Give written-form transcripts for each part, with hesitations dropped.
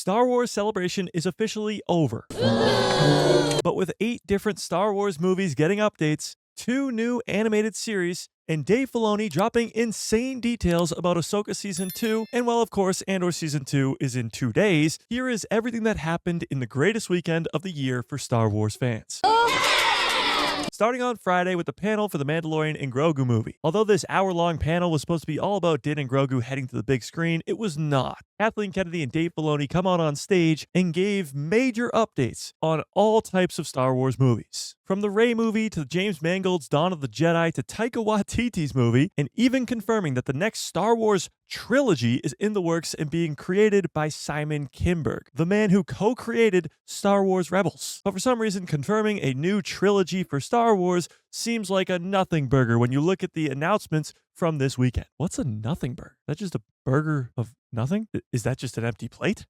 Star Wars Celebration is officially over. But with 8 different Star Wars movies getting updates, 2 new animated series, and Dave Filoni dropping insane details about Ahsoka Season 2, and while of course Andor Season 2 is in 2 days, here is everything that happened in the greatest weekend of the year for Star Wars fans. Starting on Friday with the panel for the Mandalorian and Grogu movie. Although this hour-long panel was supposed to be all about Din and Grogu heading to the big screen, it was not. Kathleen Kennedy and Dave Filoni come out on stage and gave major updates on all types of Star Wars movies. From the Rey movie to James Mangold's Dawn of the Jedi to Taika Waititi's movie, and even confirming that the next Star Wars trilogy is in the works and being created by Simon Kinberg, the man who co-created Star Wars Rebels. But for some reason, confirming a new trilogy for Star Wars seems like a nothing burger when you look at the announcements from this weekend. What's a nothing burger? That's just a burger of nothing? Is that just an empty plate?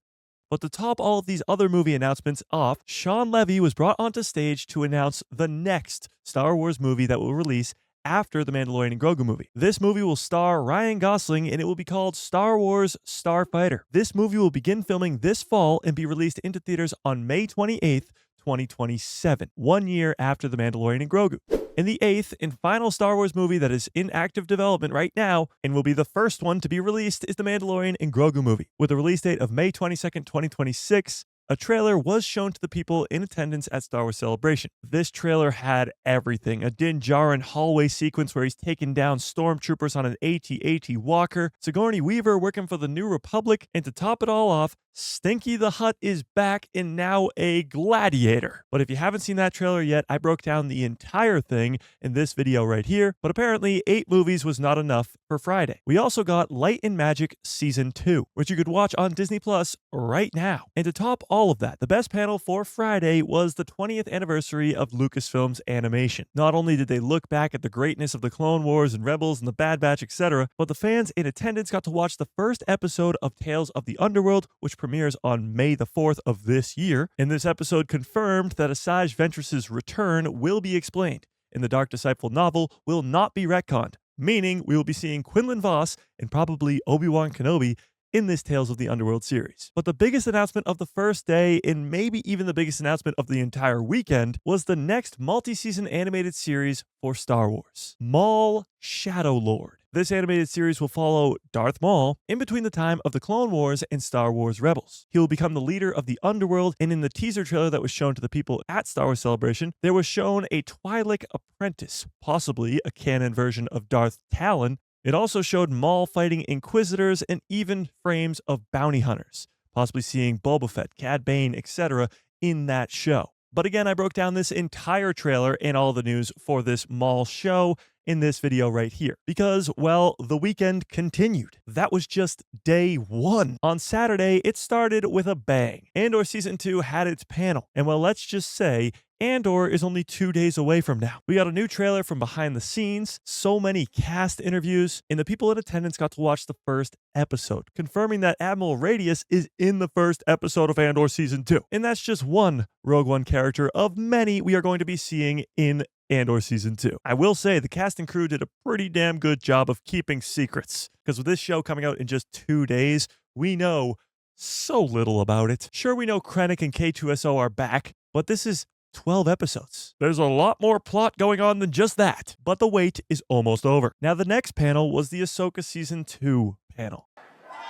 But to top all of these other movie announcements off, Sean Levy was brought onto stage to announce the next Star Wars movie that will release after the Mandalorian and Grogu movie. This movie will star Ryan Gosling and it will be called Star Wars Starfighter. This movie will begin filming this fall and be released into theaters on May 28th, 2027, 1 year after the Mandalorian and Grogu. And the 8th and final Star Wars movie that is in active development right now and will be the first one to be released is the Mandalorian and Grogu movie. With a release date of May 22nd, 2026, a trailer was shown to the people in attendance at Star Wars Celebration. This trailer had everything. A Din Djarin hallway sequence where he's taking down stormtroopers on an AT-AT walker, Sigourney Weaver working for the New Republic, and to top it all off, Stinky the Hutt is back and now a gladiator. But if you haven't seen that trailer yet, I broke down the entire thing in this video right here, but apparently 8 movies was not enough for Friday. We also got Light and Magic Season 2, which you could watch on Disney Plus right now. And to top all of that, the best panel for Friday was the 20th anniversary of Lucasfilm's animation. Not only did they look back at the greatness of the Clone Wars and Rebels and the Bad Batch, etc., but the fans in attendance got to watch the first episode of Tales of the Underworld, which premieres on May the 4th of this year. And this episode confirmed that Asajj Ventress's return will be explained, and the Dark Disciple novel will not be retconned, meaning we will be seeing Quinlan Vos and probably Obi-Wan Kenobi in this Tales of the Underworld series. But the biggest announcement of the first day, and maybe even the biggest announcement of the entire weekend, was the next multi-season animated series for Star Wars, Maul Shadow Lord. This animated series will follow Darth Maul in between the time of the Clone Wars and Star Wars Rebels. He will become the leader of the Underworld, and in the teaser trailer that was shown to the people at Star Wars Celebration, there was shown a Twi'lek apprentice, possibly a canon version of Darth Talon. It also showed Maul fighting Inquisitors and even frames of bounty hunters, possibly seeing Boba Fett, Cad Bane, etc. in that show. But again, I broke down this entire trailer and all the news for this Maul show in this video right here. Because, well, the weekend continued. That was just day 1. On Saturday, it started with a bang. Andor Season 2 had its panel. And well, let's just say, Andor is only 2 days away from now. We got a new trailer from behind the scenes, so many cast interviews, and the people in attendance got to watch the first episode, confirming that Admiral Radius is in the first episode of Andor Season 2. And that's just one Rogue One character of many we are going to be seeing in Andor Season 2. I will say the cast and crew did a pretty damn good job of keeping secrets, because with this show coming out in just 2 days, we know so little about it. Sure, we know Krennic and K2SO are back, but this is 12 episodes. There's a lot more plot going on than just that, but the wait is almost over. Now, the next panel was the Ahsoka Season 2 panel.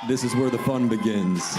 This is where the fun begins.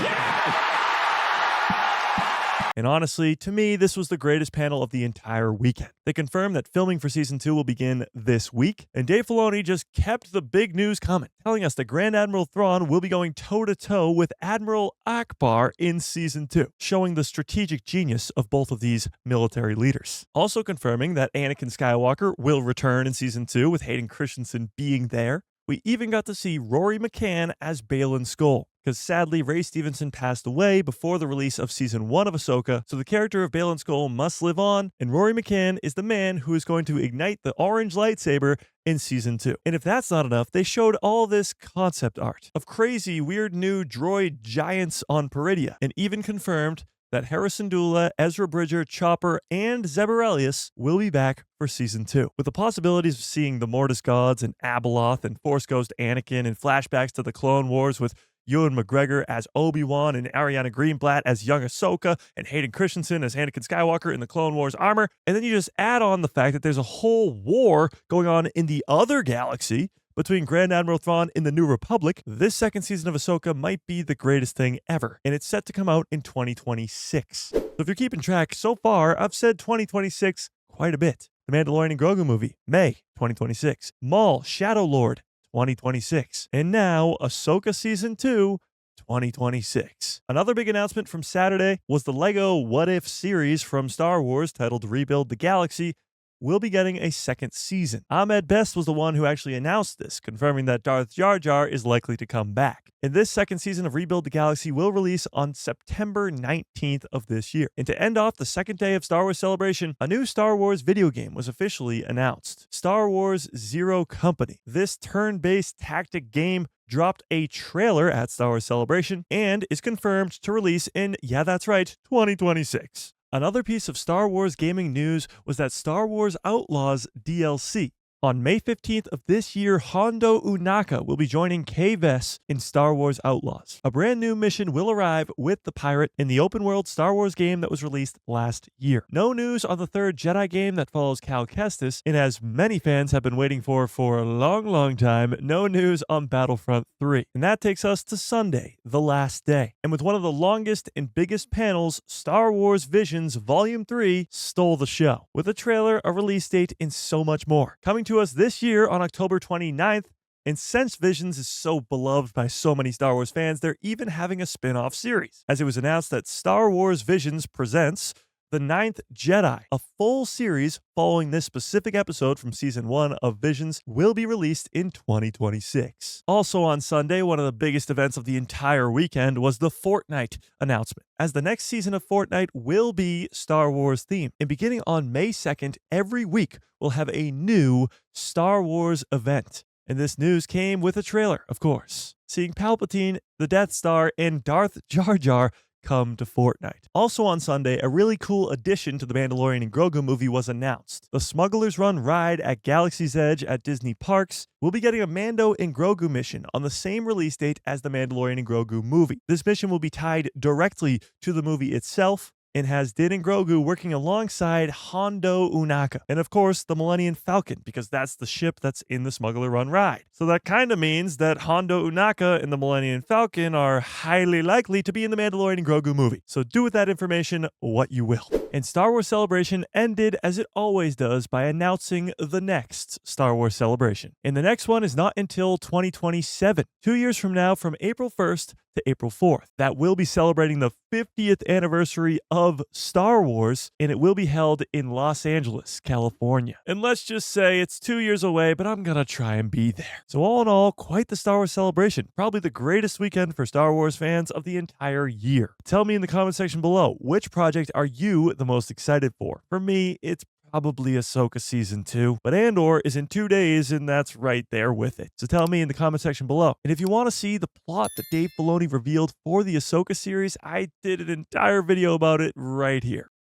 And honestly, to me, this was the greatest panel of the entire weekend. They confirmed that filming for Season 2 will begin this week, and Dave Filoni just kept the big news coming, telling us that Grand Admiral Thrawn will be going toe-to-toe with Admiral Akbar in Season 2, showing the strategic genius of both of these military leaders. Also confirming that Anakin Skywalker will return in Season 2 with Hayden Christensen being there. We even got to see Rory McCann as Baylan Skoll, because sadly Ray Stevenson passed away before the release of Season 1 of Ahsoka, so the character of Baylan Skoll must live on, and Rory McCann is the man who is going to ignite the orange lightsaber in Season 2. And if that's not enough, they showed all this concept art of crazy, weird new droid giants on Peridia, and even confirmed that Harrison Dula, Ezra Bridger, Chopper, and Zebarelius will be back for Season 2, with the possibilities of seeing the Mortis Gods and Abeloth and Force Ghost Anakin and flashbacks to the Clone Wars with Ewan McGregor as Obi-Wan and Ariana Greenblatt as young Ahsoka and Hayden Christensen as Anakin Skywalker in the Clone Wars armor. And then you just add on the fact that there's a whole war going on in the other galaxy between Grand Admiral Thrawn in the New Republic. This second season of Ahsoka might be the greatest thing ever, and it's set to come out in 2026. So if you're keeping track, so far, I've said 2026 quite a bit. The Mandalorian and Grogu movie, May 2026. Maul, Shadow Lord, 2026. And now, Ahsoka Season 2, 2026. Another big announcement from Saturday was the Lego What If series from Star Wars titled Rebuild the Galaxy will be getting a second season. Ahmed Best was the one who actually announced this, confirming that Darth Jar Jar is likely to come back. And this second season of Rebuild the Galaxy will release on September 19th of this year. And to end off the second day of Star Wars Celebration, a new Star Wars video game was officially announced. Star Wars Zero Company. This turn-based tactic game dropped a trailer at Star Wars Celebration and is confirmed to release in, yeah, that's right, 2026. Another piece of Star Wars gaming news was that Star Wars Outlaws DLC. On May 15th of this year, Hondo Ohnaka will be joining Kay Vess in Star Wars Outlaws. A brand new mission will arrive with the pirate in the open-world Star Wars game that was released last year. No news on the third Jedi game that follows Cal Kestis, and as many fans have been waiting for a long time, no news on Battlefront 3. And that takes us to Sunday, the last day. And with one of the longest and biggest panels, Star Wars Visions Volume 3 stole the show, with a trailer, a release date, and so much more. Coming to us this year on October 29th, and since Visions is so beloved by so many Star Wars fans, they're even having a spin-off series, as it was announced that Star Wars Visions presents The Ninth Jedi. A full series following this specific episode from Season 1 of Visions will be released in 2026. Also on Sunday, one of the biggest events of the entire weekend was the Fortnite announcement, as the next season of Fortnite will be Star Wars themed. And beginning on May 2nd, every week we'll have a new Star Wars event. And this news came with a trailer, of course, seeing Palpatine, the Death Star, and Darth Jar Jar come to Fortnite. Also on Sunday, a really cool addition to the Mandalorian and Grogu movie was announced. The Smuggler's Run ride at Galaxy's Edge at Disney Parks will be getting a Mando and Grogu mission on the same release date as the Mandalorian and Grogu movie. This mission will be tied directly to the movie itself, and has Din and Grogu working alongside Hondo Ohnaka. And of course, the Millennium Falcon, because that's the ship that's in the Smuggler Run ride. So that kind of means that Hondo Ohnaka and the Millennium Falcon are highly likely to be in the Mandalorian and Grogu movie. So do with that information what you will. And Star Wars Celebration ended, as it always does, by announcing the next Star Wars Celebration. And the next one is not until 2027, 2 years from now, from April 1st to April 4th. That will be celebrating the 50th anniversary of Star Wars, and it will be held in Los Angeles, California. And let's just say it's 2 years away, but I'm gonna try and be there. So all in all, quite the Star Wars celebration. Probably the greatest weekend for Star Wars fans of the entire year. Tell me in the comment section below, which project are you the most excited for? For me, it's probably Ahsoka Season 2, but Andor is in 2 days, and that's right there with it. So tell me in the comment section below. And if you want to see the plot that Dave Filoni revealed for the Ahsoka series, I did an entire video about it right here.